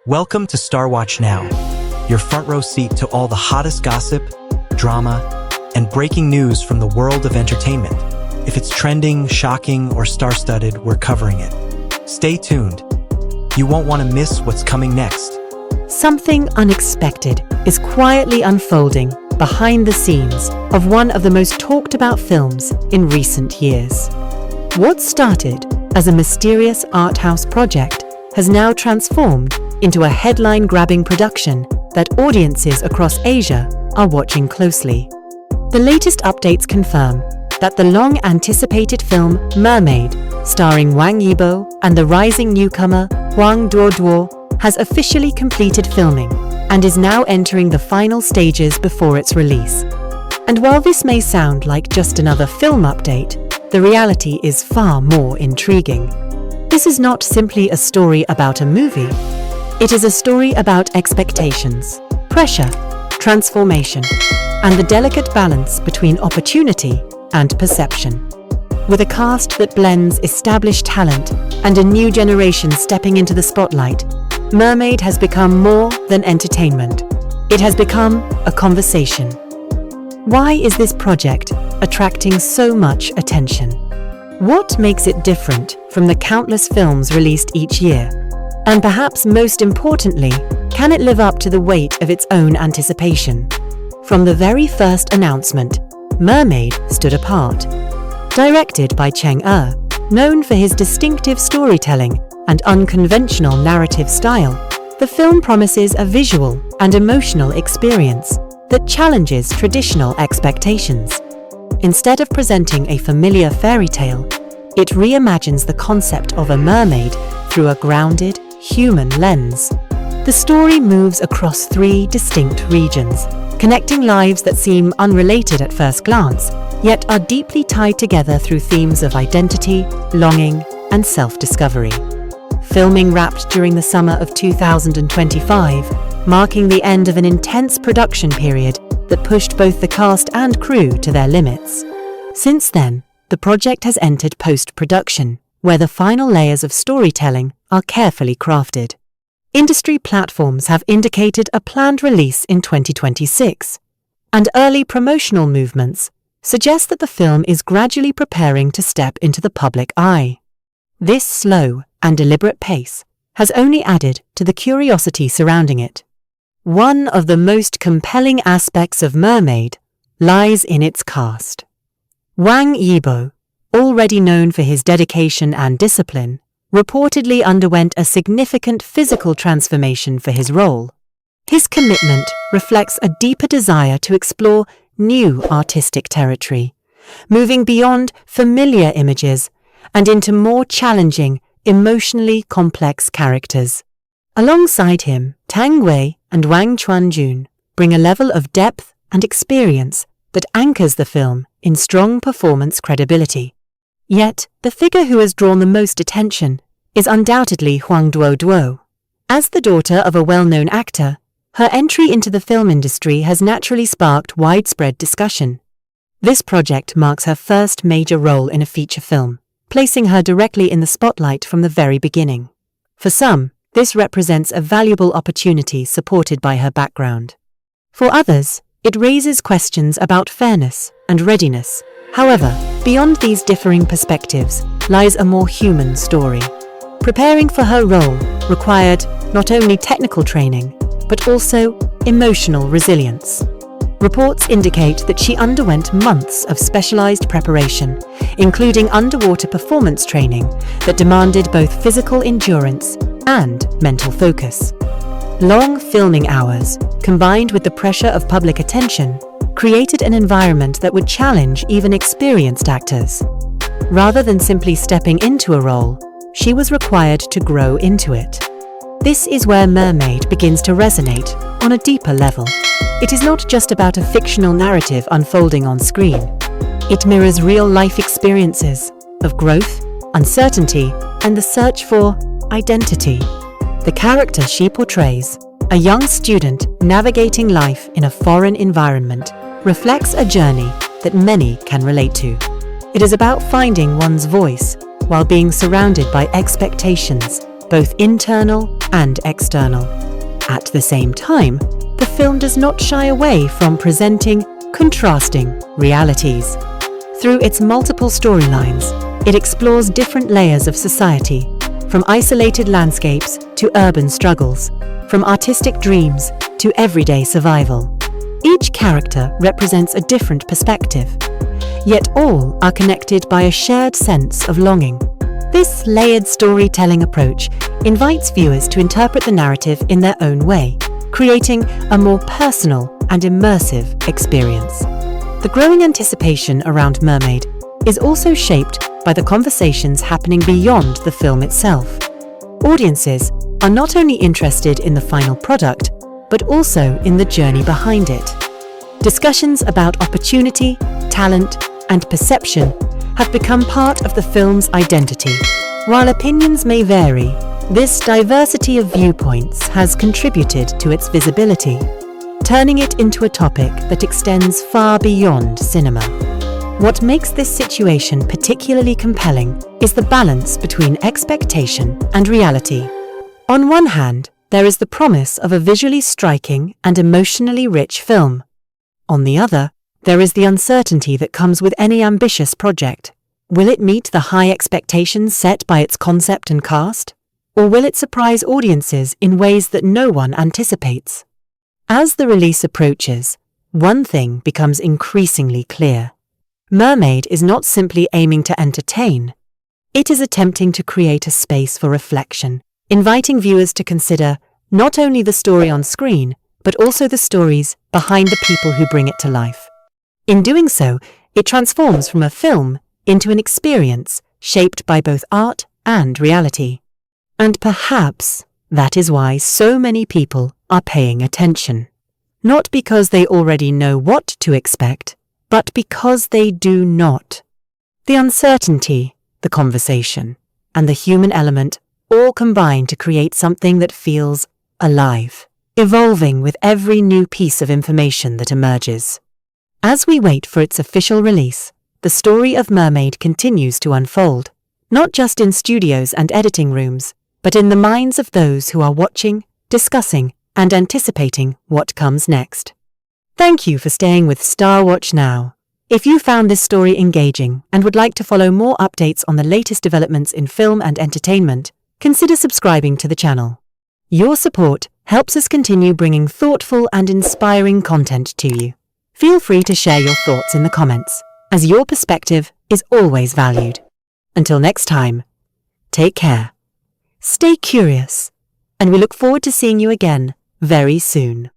Welcome to Star Watch Now, your front row seat to all the hottest gossip, drama, and breaking news from the world of entertainment. If it's trending, shocking, or star-studded, we're covering it. Stay tuned. You won't want to miss what's coming next. Something unexpected is quietly unfolding behind the scenes of one of the most talked about films in recent years. What started as a mysterious art house project has now transformed into a headline-grabbing production that audiences across Asia are watching closely. The latest updates confirm that the long-anticipated film Mermaid, starring Wang Yibo and the rising newcomer Huang Duoduo, has officially completed filming and is now entering the final stages before its release. And while this may sound like just another film update, the reality is far more intriguing. This is not simply a story about a movie. It is a story about expectations, pressure, transformation, and the delicate balance between opportunity and perception. With a cast that blends established talent and a new generation stepping into the spotlight, Mermaid has become more than entertainment. It has become a conversation. Why is this project attracting so much attention? What makes it different from the countless films released each year? And perhaps most importantly, can it live up to the weight of its own anticipation? From the very first announcement, Mermaid stood apart. Directed by Cheng Er, known for his distinctive storytelling and unconventional narrative style, the film promises a visual and emotional experience that challenges traditional expectations. Instead of presenting a familiar fairy tale, it reimagines the concept of a mermaid through a grounded, human lens. The story moves across three distinct regions, connecting lives that seem unrelated at first glance, yet are deeply tied together through themes of identity, longing, and self-discovery. Filming wrapped during the summer of 2025, marking the end of an intense production period that pushed both the cast and crew to their limits. Since then, the project has entered post-production, where the final layers of storytelling are carefully crafted. Industry platforms have indicated a planned release in 2026, and early promotional movements suggest that the film is gradually preparing to step into the public eye. This slow and deliberate pace has only added to the curiosity surrounding it. One of the most compelling aspects of Mermaid lies in its cast. Wang Yibo, already known for his dedication and discipline, reportedly underwent a significant physical transformation for his role. His commitment reflects a deeper desire to explore new artistic territory, moving beyond familiar images and into more challenging, emotionally complex characters. Alongside him, Tang Wei and Wang Chuanjun bring a level of depth and experience that anchors the film in strong performance credibility. Yet, the figure who has drawn the most attention is undoubtedly Huang Duoduo. As the daughter of a well-known actor, her entry into the film industry has naturally sparked widespread discussion. This project marks her first major role in a feature film, placing her directly in the spotlight from the very beginning. For some, this represents a valuable opportunity supported by her background. For others, it raises questions about fairness and readiness. However, beyond these differing perspectives lies a more human story. Preparing for her role required not only technical training, but also emotional resilience. Reports indicate that she underwent months of specialized preparation, including underwater performance training that demanded both physical endurance and mental focus. Long filming hours, combined with the pressure of public attention, created an environment that would challenge even experienced actors. Rather than simply stepping into a role, she was required to grow into it. This is where Mermaid begins to resonate on a deeper level. It is not just about a fictional narrative unfolding on screen. It mirrors real-life experiences of growth, uncertainty, and the search for identity. The character she portrays, a young student navigating life in a foreign environment, reflects a journey that many can relate to. It is about finding one's voice while being surrounded by expectations, both internal and external. At the same time, the film does not shy away from presenting contrasting realities. Through its multiple storylines, it explores different layers of society, from isolated landscapes to urban struggles, from artistic dreams to everyday survival. Each character represents a different perspective, yet all are connected by a shared sense of longing. This layered storytelling approach invites viewers to interpret the narrative in their own way, creating a more personal and immersive experience. The growing anticipation around Mermaid is also shaped by the conversations happening beyond the film itself. Audiences are not only interested in the final product, but also in the journey behind it. Discussions about opportunity, talent, and perception have become part of the film's identity. While opinions may vary, this diversity of viewpoints has contributed to its visibility, turning it into a topic that extends far beyond cinema. What makes this situation particularly compelling is the balance between expectation and reality. On one hand, there is the promise of a visually striking and emotionally rich film. On the other, there is the uncertainty that comes with any ambitious project. Will it meet the high expectations set by its concept and cast? Or will it surprise audiences in ways that no one anticipates? As the release approaches, one thing becomes increasingly clear. Mermaid is not simply aiming to entertain. It is attempting to create a space for reflection, inviting viewers to consider not only the story on screen, but also the stories behind the people who bring it to life. In doing so, it transforms from a film into an experience shaped by both art and reality. And perhaps that is why so many people are paying attention. Not because they already know what to expect, but because they do not. The uncertainty, the conversation, and the human element all combine to create something that feels alive, evolving with every new piece of information that emerges. As we wait for its official release, the story of Mermaid continues to unfold, not just in studios and editing rooms, but in the minds of those who are watching, discussing, and anticipating what comes next. Thank you for staying with Star Watch Now. If you found this story engaging and would like to follow more updates on the latest developments in film and entertainment, consider subscribing to the channel. Your support helps us continue bringing thoughtful and inspiring content to you. Feel free to share your thoughts in the comments, as your perspective is always valued. Until next time, take care, stay curious, and we look forward to seeing you again very soon.